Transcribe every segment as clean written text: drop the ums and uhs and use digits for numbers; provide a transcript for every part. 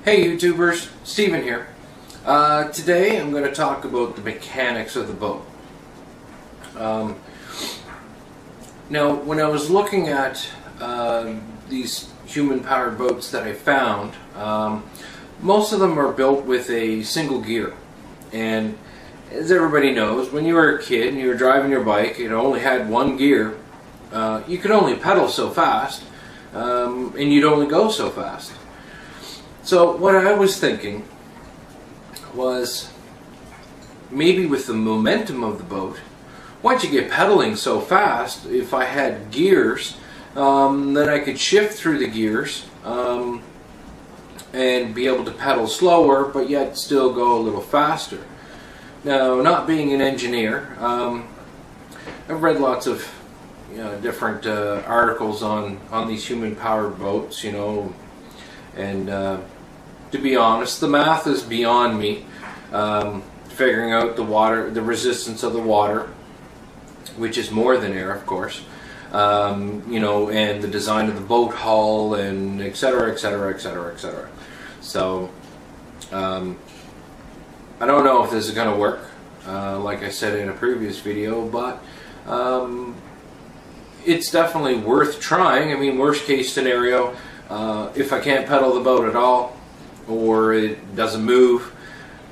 Hey YouTubers, Steven here. Today I'm going to talk about the mechanics of the boat. Now when I was looking at these human-powered boats that I found, most of them are built with a single gear. And as everybody knows, when you were a kid and you were driving your bike, it only had one gear. You could only pedal so fast, and you'd only go so fast. So what I was thinking was, maybe with the momentum of the boat, once you get pedaling so fast, if I had gears, then I could shift through the gears and be able to pedal slower, but yet still go a little faster. Now, not being an engineer, I've read lots of different articles on these human-powered boats, and to be honest, the math is beyond me. Figuring out the resistance of the water, which is more than air, of course, and the design of the boat hull, and etc., etc., etc., etc. So, I don't know if this is going to work, like I said in a previous video, but it's definitely worth trying. I mean, worst case scenario, if I can't pedal the boat at all, or it doesn't move,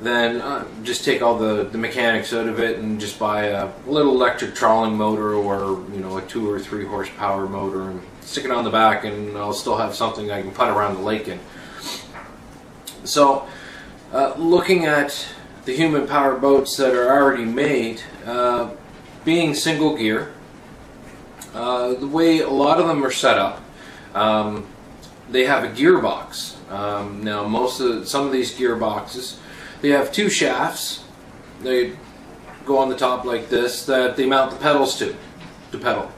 then just take all the mechanics out of it and just buy a little electric trawling motor, or a 2 or 3 horsepower motor, and stick it on the back, and I'll still have something I can putt around the lake in. So looking at the human powered boats that are already made, being single gear, the way a lot of them are set up, they have a gearbox. Now some of these gearboxes, they have 2 shafts. They go on the top like this that they mount the pedals to pedal.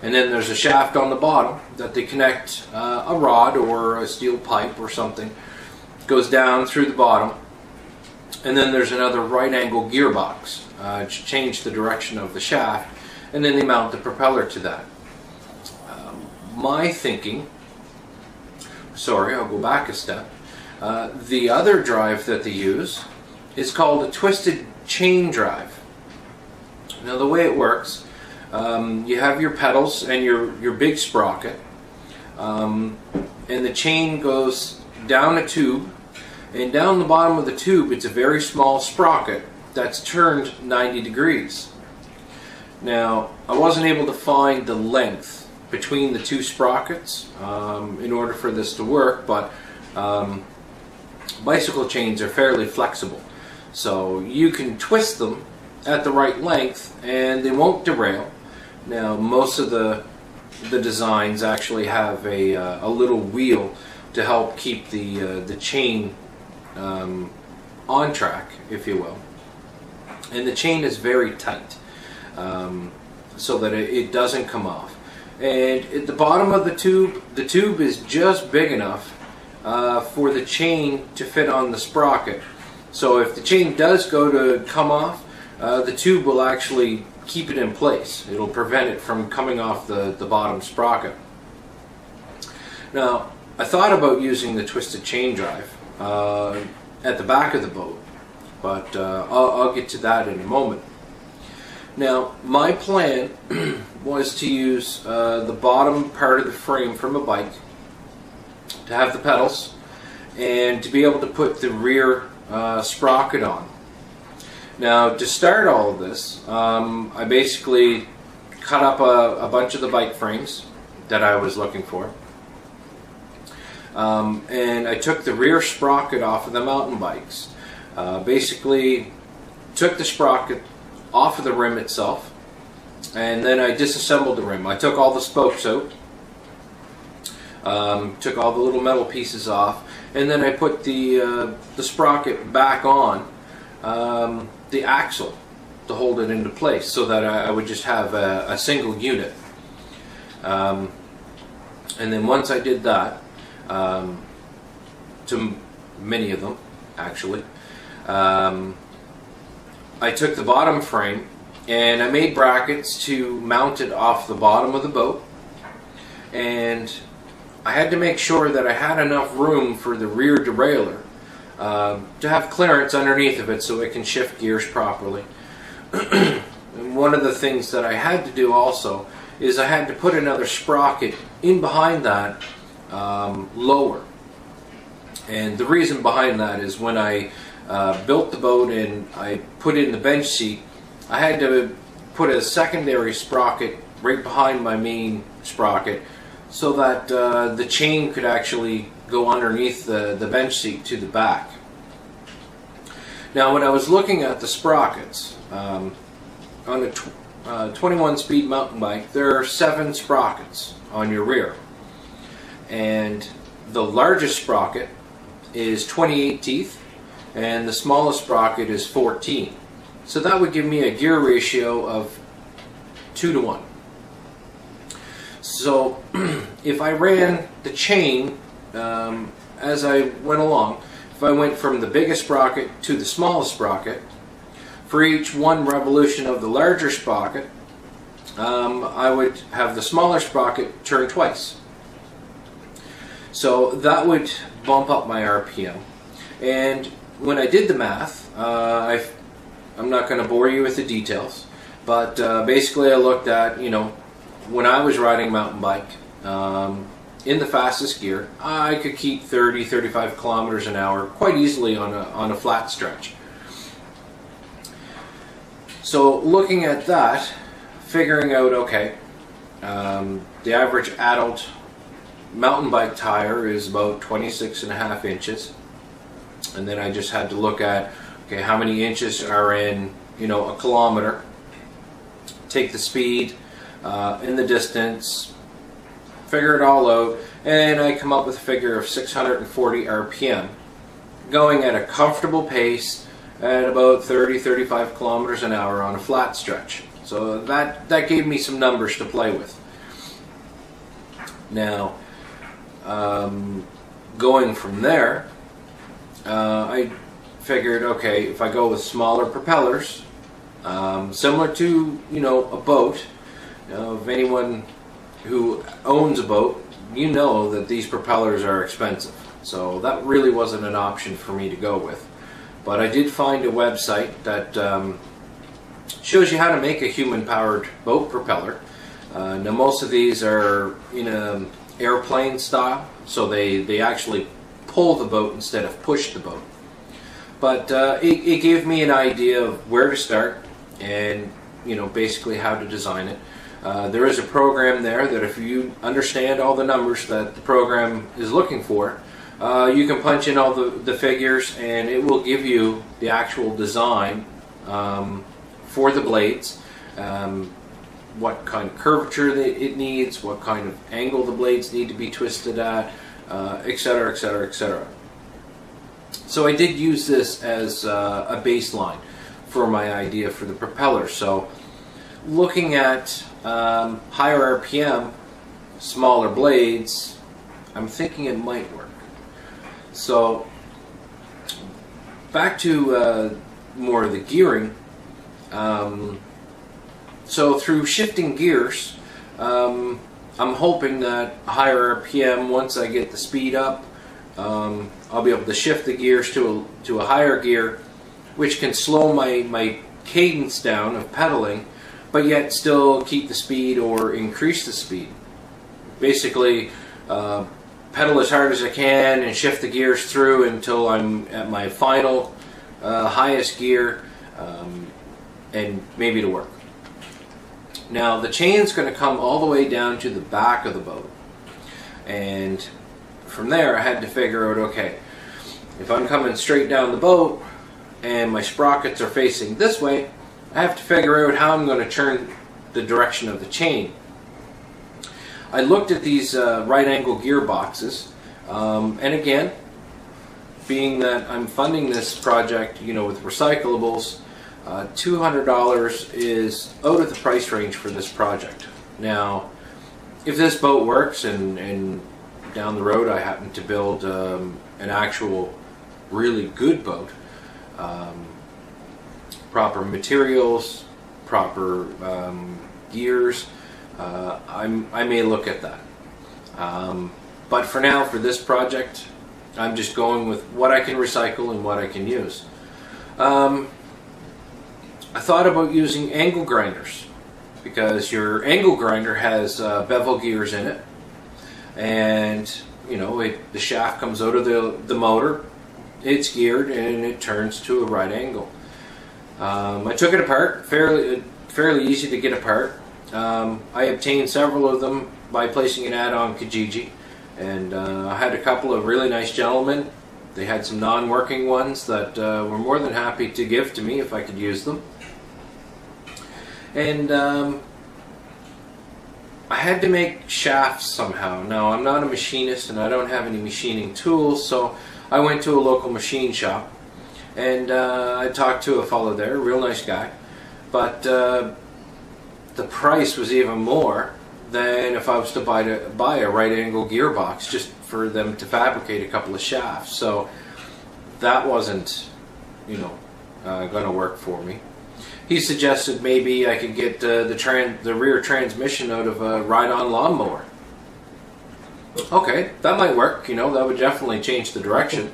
And then there's a shaft on the bottom that they connect a rod or a steel pipe or something. It goes down through the bottom. And then there's another right angle gearbox to change the direction of the shaft. And then they mount the propeller to that. My thinking, sorry, I'll go back a step. The other drive that they use is called a twisted chain drive. Now the way it works, you have your pedals and your big sprocket, and the chain goes down a tube, and down the bottom of the tube it's a very small sprocket that's turned 90 degrees. Now I wasn't able to find the length between the 2 sprockets in order for this to work, but bicycle chains are fairly flexible, so you can twist them at the right length and they won't derail. Now most of the designs actually have a little wheel to help keep the chain on track, if you will, and the chain is very tight, so that it doesn't come off. And at the bottom of the tube is just big enough for the chain to fit on the sprocket. So if the chain does go to come off, the tube will actually keep it in place. It'll prevent it from coming off the bottom sprocket. Now, I thought about using the twisted chain drive at the back of the boat, but I'll get to that in a moment. Now, my plan was to use the bottom part of the frame from a bike to have the pedals, and to be able to put the rear sprocket on. Now, to start all of this, I basically cut up a bunch of the bike frames that I was looking for, and I took the rear sprocket off of the mountain bikes. Basically took the sprocket off of the rim itself, and then I disassembled the rim. I took all the spokes out, took all the little metal pieces off, and then I put the sprocket back on the axle to hold it into place, so that I would just have a single unit. And then once I did that, to many of them actually, I took the bottom frame and I made brackets to mount it off the bottom of the boat, and I had to make sure that I had enough room for the rear derailleur to have clearance underneath of it so it can shift gears properly. And one of the things that I had to do also is I had to put another sprocket in behind that lower. And the reason behind that is when I built the boat and I put in the bench seat, I had to put a secondary sprocket right behind my main sprocket so that the chain could actually go underneath the bench seat to the back. Now when I was looking at the sprockets, on a 21 speed mountain bike there are 7 sprockets on your rear, and the largest sprocket is 28 teeth and the smallest sprocket is 14. So that would give me a gear ratio of 2 to 1. So if I ran the chain as I went along, if I went from the biggest sprocket to the smallest sprocket, for each 1 revolution of the larger sprocket, I would have the smaller sprocket turn twice. So that would bump up my RPM. And when I did the math, I'm not going to bore you with the details, but basically I looked at, when I was riding a mountain bike, in the fastest gear, I could keep 30-35 kilometers an hour quite easily on a flat stretch. So looking at that, figuring out, okay, the average adult mountain bike tire is about 26.5 inches, and then I just had to look at, okay, how many inches are in, a kilometer, take the speed, in the distance, figure it all out, and I come up with a figure of 640 RPM, going at a comfortable pace at about 30-35 kilometers an hour on a flat stretch. So that gave me some numbers to play with. Now, going from there, I figured, okay, if I go with smaller propellers, similar to, a boat, if anyone who owns a boat, you know that these propellers are expensive. So that really wasn't an option for me to go with. But I did find a website that shows you how to make a human-powered boat propeller. Now most of these are in an airplane style, so they actually pull the boat instead of push the boat. But it gave me an idea of where to start and basically how to design it. There is a program there that if you understand all the numbers that the program is looking for, you can punch in all the figures and it will give you the actual design for the blades, what kind of curvature it needs, what kind of angle the blades need to be twisted at, etc., etc., etc. So I did use this as a baseline for my idea for the propeller. So looking at higher RPM, smaller blades, I'm thinking it might work. So back to more of the gearing. So through shifting gears, I'm hoping that higher RPM, once I get the speed up, I'll be able to shift the gears to a higher gear, which can slow my cadence down of pedaling, but yet still keep the speed or increase the speed. Basically, pedal as hard as I can and shift the gears through until I'm at my final highest gear, and maybe to work. Now the chain's going to come all the way down to the back of the boat, and from there I had to figure out, okay, if I'm coming straight down the boat and my sprockets are facing this way, I have to figure out how I'm going to turn the direction of the chain. I looked at these right angle gearboxes, and again, being that I'm funding this project, with recyclables, $200 is out of the price range for this project. Now, if this boat works and down the road I happen to build an actual really good boat, proper materials, proper gears, I may look at that. But for now, for this project, I'm just going with what I can recycle and what I can use. I thought about using angle grinders, because your angle grinder has bevel gears in it, and you know, the shaft comes out of the motor, it's geared, and it turns to a right angle. I took it apart, fairly easy to get apart. I obtained several of them by placing an ad on Kijiji, and I had a couple of really nice gentlemen. They had some non-working ones that were more than happy to give to me if I could use them. And I had to make shafts somehow. Now, I'm not a machinist and I don't have any machining tools, so I went to a local machine shop, and I talked to a fellow there, a real nice guy, but the price was even more than if I was to buy a right angle gearbox just for them to fabricate a couple of shafts. So that wasn't, you know, going to work for me. He suggested maybe I could get the rear transmission out of a ride-on lawnmower. Okay, that might work. You know, that would definitely change the direction.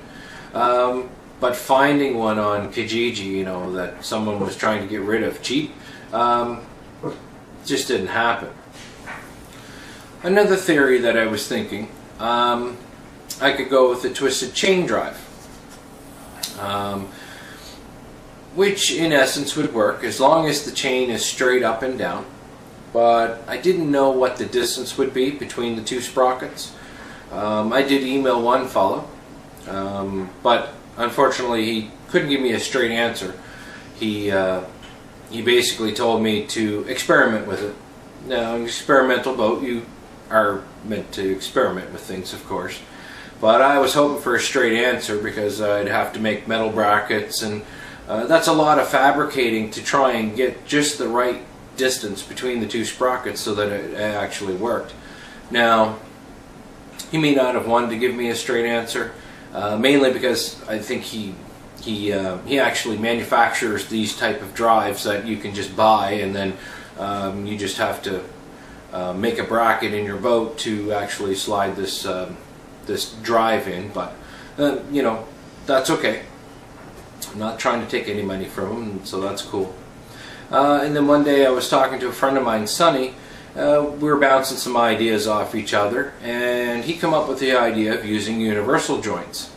But finding one on Kijiji, you know, that someone was trying to get rid of cheap, just didn't happen. Another theory that I was thinking, I could go with a twisted chain drive, which in essence would work as long as the chain is straight up and down. But I didn't know what the distance would be between the two sprockets. I did email one fellow, but unfortunately he couldn't give me a straight answer. He basically told me to experiment with it. Now, an experimental boat, you are meant to experiment with things, of course. But I was hoping for a straight answer, because I'd have to make metal brackets, and that's a lot of fabricating to try and get just the right distance between the two sprockets so that it actually worked. Now, he may not have wanted to give me a straight answer, mainly because I think he actually manufactures these type of drives that you can just buy, and then you just have to make a bracket in your boat to actually slide this this drive in. But you know, that's okay. I'm not trying to take any money from him, so that's cool. And then one day I was talking to a friend of mine, Sonny. We were bouncing some ideas off each other, and he came up with the idea of using universal joints.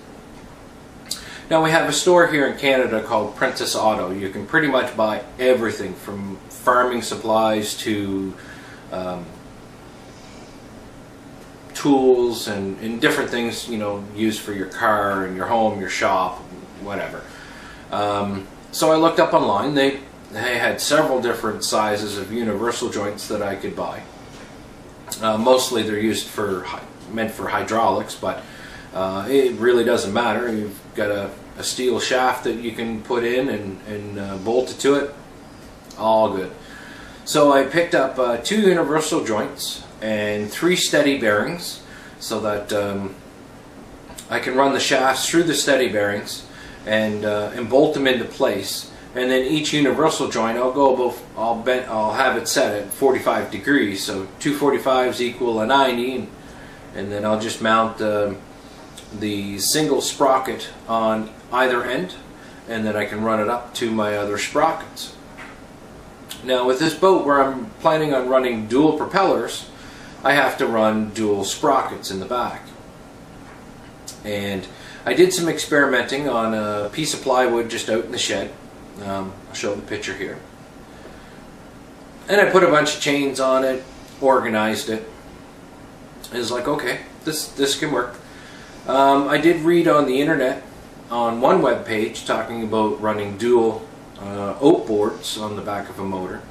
Now, we have a store here in Canada called Princess Auto. You can pretty much buy everything from farming supplies to tools and different things, you know, used for your car and your home, your shop, whatever. So I looked up online. They had several different sizes of universal joints that I could buy. Mostly they're meant for hydraulics, but it really doesn't matter. You've got a steel shaft that you can put in and bolt it to it. All good. So I picked up 2 universal joints and 3 steady bearings, so that I can run the shafts through the steady bearings and bolt them into place. And then each universal joint, I'll have it set at 45 degrees, so 2 45s equal a 90, and then I'll just mount the single sprocket on either end, and then I can run it up to my other sprockets. Now, with this boat, where I'm planning on running dual propellers, I have to run dual sprockets in the back. And I did some experimenting on a piece of plywood just out in the shed. I'll show the picture here. And I put a bunch of chains on it, organized it. It was like, okay, this can work. I did read on the internet, on one web page, talking about running dual oat boards on the back of a motor,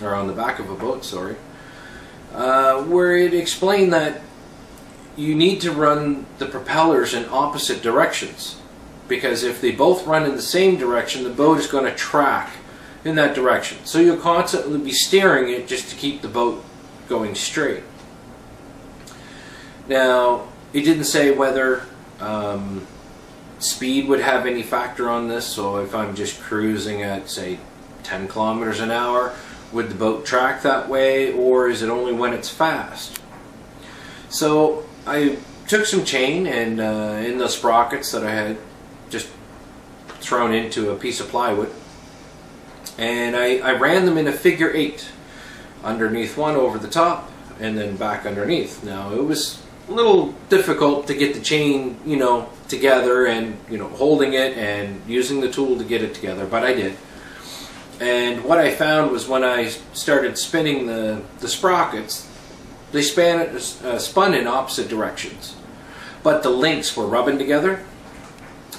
or on the back of a boat, sorry, where it explained that you need to run the propellers in opposite directions, because if they both run in the same direction, the boat is going to track in that direction. So you'll constantly be steering it just to keep the boat going straight. Now, it didn't say whether speed would have any factor on this. So if I'm just cruising at, say, 10 kilometers an hour, would the boat track that way, or is it only when it's fast? So I took some chain and in the sprockets that I had just thrown into a piece of plywood, and I ran them in a figure 8, underneath one, over the top, and then back underneath. Now it was a little difficult to get the chain, you know, together, and, you know, holding it and using the tool to get it together, but I did. And what I found was when I started spinning the sprockets, they spun in opposite directions, but the links were rubbing together,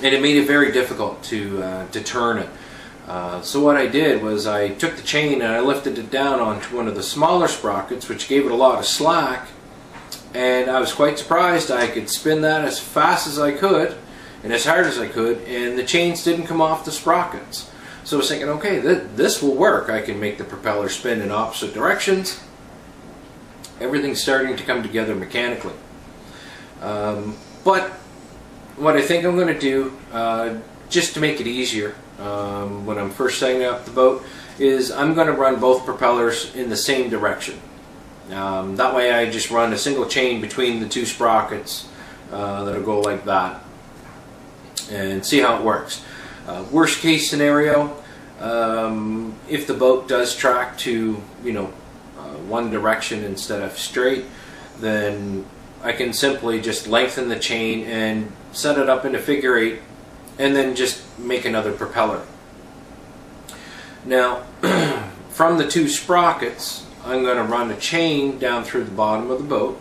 and it made it very difficult to turn it. So what I did was I took the chain and I lifted it down onto one of the smaller sprockets, which gave it a lot of slack, and I was quite surprised. I could spin that as fast as I could and as hard as I could, and the chains didn't come off the sprockets. So I was thinking, okay, this will work. I can make the propeller spin in opposite directions. Everything's starting to come together mechanically. But what I think I'm going to do, just to make it easier, when I'm first setting up the boat, is I'm going to run both propellers in the same direction. That way I just run a single chain between the two sprockets that'll go like that, and see how it works. Worst case scenario, if the boat does track to, you know, one direction instead of straight, then I can simply just lengthen the chain and set it up in a figure 8, and then just make another propeller. Now, from the two sprockets, I'm going to run a chain down through the bottom of the boat,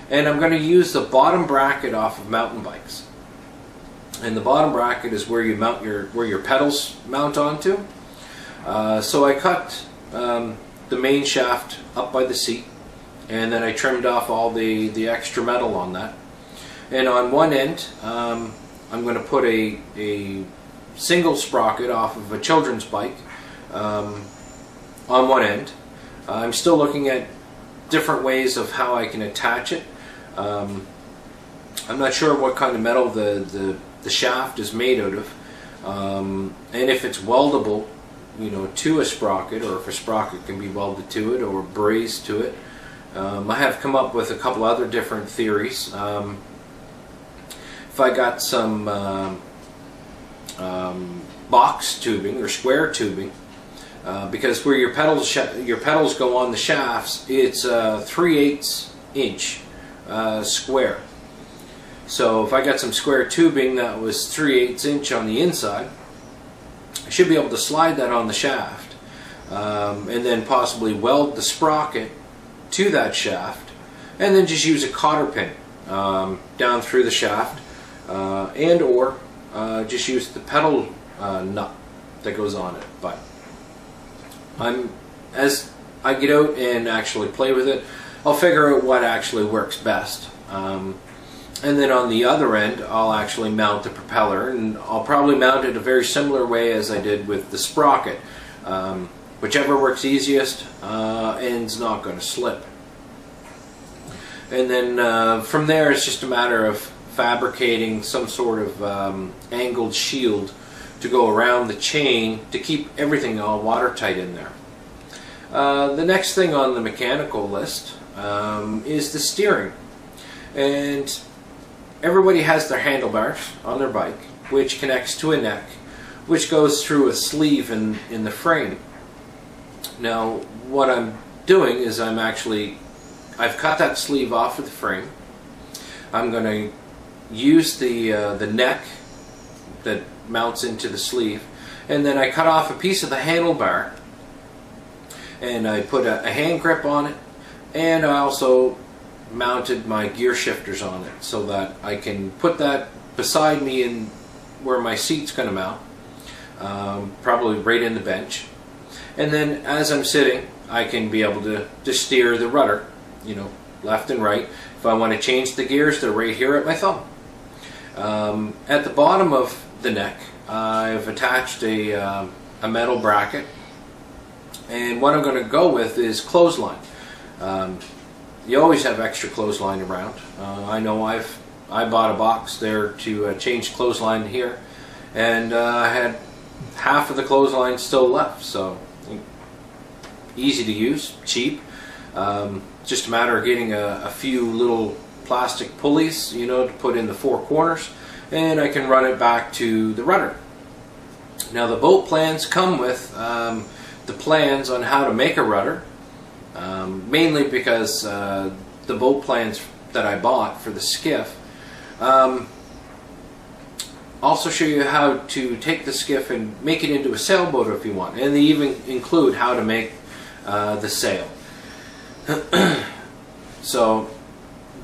and I'm going to use the bottom bracket off of mountain bikes. And the bottom bracket is where you mount where your pedals mount onto. So I cut the main shaft up by the seat, and then I trimmed off all the extra metal on that. And on one end, I'm going to put a single sprocket off of a children's bike on one end. I'm still looking at different ways of how I can attach it. I'm not sure what kind of metal the shaft is made out of, and if it's weldable, you know, to a sprocket, or if a sprocket can be welded to it or brazed to it. I have come up with a couple other different theories. If I got some box tubing or square tubing, because where your pedals go on the shafts, it's 3/8 inch square. So if I got some square tubing that was 3/8 inch on the inside, I should be able to slide that on the shaft, and then possibly weld the sprocket to that shaft, and then just use a cotter pin down through the shaft, and or just use the pedal nut that goes on it. But as I get out and actually play with it, I'll figure out what actually works best. And then on the other end, I'll actually mount the propeller, and I'll probably mount it a very similar way as I did with the sprocket. Whichever works easiest, end's not going to slip. And then from there, it's just a matter of fabricating some sort of angled shield to go around the chain to keep everything all watertight in there. The next thing on the mechanical list is the steering. And everybody has their handlebars on their bike, which connects to a neck, which goes through a sleeve in the frame. Now, what I'm doing is I've cut that sleeve off of the frame. I'm going to use the neck that mounts into the sleeve, and then I cut off a piece of the handlebar, and I put a hand grip on it, and I also mounted my gear shifters on it so that I can put that beside me in where my seat's going to mount, probably right in the bench. And then as I'm sitting, I can be able to steer the rudder, you know, left and right. If I want to change the gears, they're right here at my thumb. At the bottom of the neck, I've attached a metal bracket, and what I'm going to go with is clothesline. You always have extra clothesline around. I know I bought a box there to change clothesline here, and I had half of the clothesline still left, so easy to use, cheap. Just a matter of getting a few little plastic pulleys, you know, to put in the four corners, and I can run it back to the rudder. Now the boat plans come with the plans on how to make a rudder, mainly because the boat plans that I bought for the skiff also show you how to take the skiff and make it into a sailboat if you want, and they even include how to make the sail. So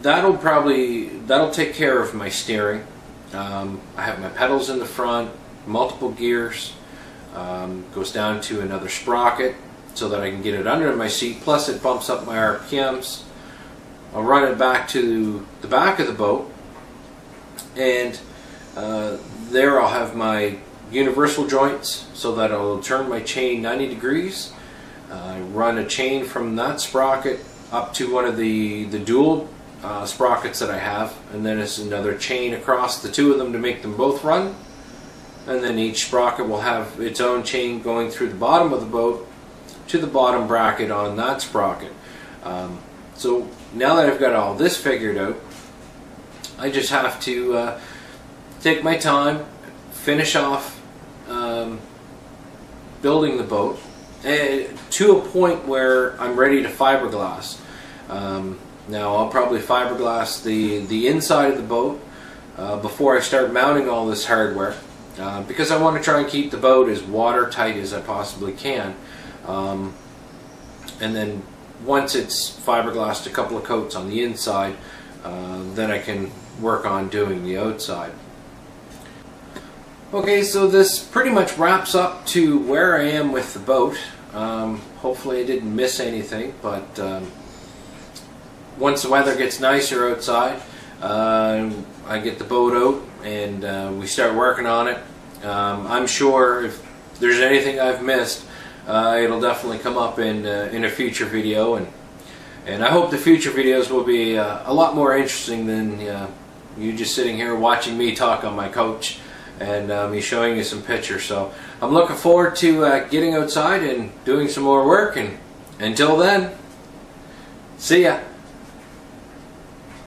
that'll take care of my steering. I have my pedals in the front, multiple gears, goes down to another sprocket so that I can get it under my seat, plus it bumps up my RPMs. I'll run it back to the back of the boat, and there I'll have my universal joints so that I'll turn my chain 90 degrees. Run a chain from that sprocket up to one of the dual sprockets that I have, and then it's another chain across the two of them to make them both run, and then each sprocket will have its own chain going through the bottom of the boat to the bottom bracket on that sprocket. So now that I've got all this figured out, I just have to take my time, finish off building the boat to a point where I'm ready to fiberglass. Now I'll probably fiberglass the inside of the boat before I start mounting all this hardware, because I want to try and keep the boat as watertight as I possibly can. And then once it's fiberglassed a couple of coats on the inside, then I can work on doing the outside. Okay, so this pretty much wraps up to where I am with the boat. Hopefully I didn't miss anything, but once the weather gets nicer outside, I get the boat out and we start working on it. I'm sure if there's anything I've missed, it'll definitely come up in a future video, and I hope the future videos will be a lot more interesting than you just sitting here watching me talk on my couch and me showing you some pictures. So I'm looking forward to getting outside and doing some more work, and until then, see ya.